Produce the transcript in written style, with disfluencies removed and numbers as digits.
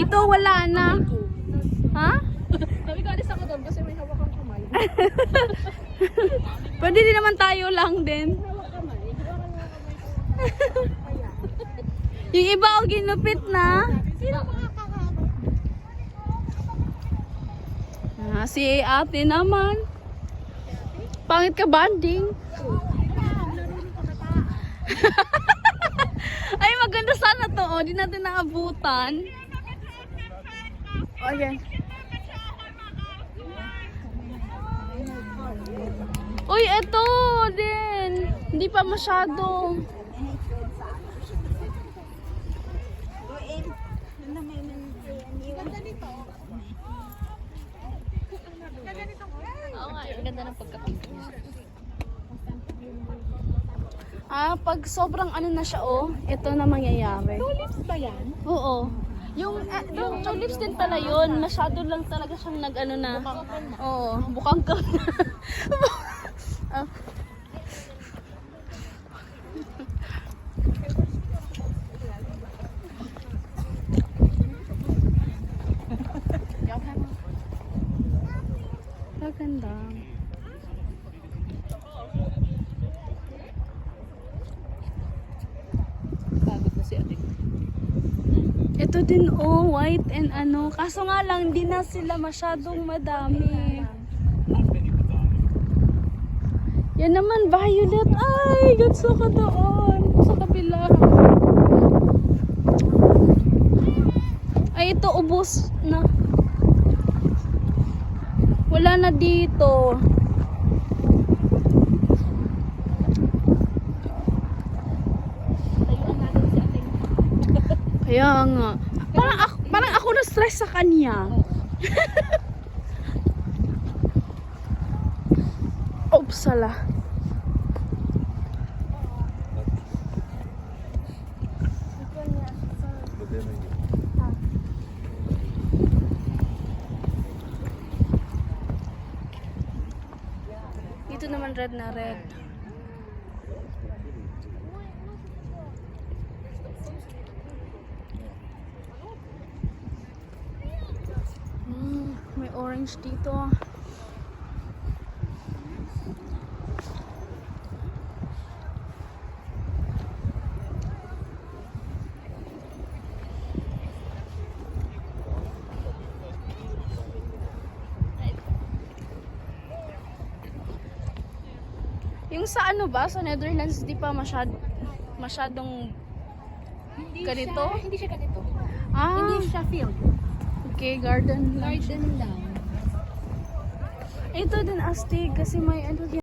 Dito wala na. Ha? Sabi ko, alis ako doon kasi may hawak kang kamay. Pwede din naman tayo lang din. Hawak kamay. Hawakan mo kamay ko. Yung iba o ginupit na. Sino makakahawak? Si ate naman. Pangit ka banding. Ay, maganda sana to. Oh, di natin naabutan. Oh, yan. Uy, eto din. Hindi pa masyado. Oo nga, ang ganda ng pagka-pink niya. Pag sobrang ano na siya, oh, ito na mangyayari. Tulips ba yan? Oo. Yung tulips din pala yun. Masyado lang talaga siyang nag-ano na. Oo, bukang ka. Ah. Maganda. Pagod na si ate. Ito din oh, white and ano. Kaso nga lang, di na sila masyadong madami. Yan naman, violet. Ay, gatso ka doon. Sa kabila. Ay, ito, ubos na. Wala na dito. Tayuan natin si ate. Kaya nga. Parang ako na-stress sa kanya. Oops, sala. Dito naman red na red. May orange dito. Yung sa ano ba, sa Netherlands, di pa masyadong ganito? Hindi siya ganito. Ah, Hindi siya field. okay, garden lang. Garden lang. Ito din astig kasi may ano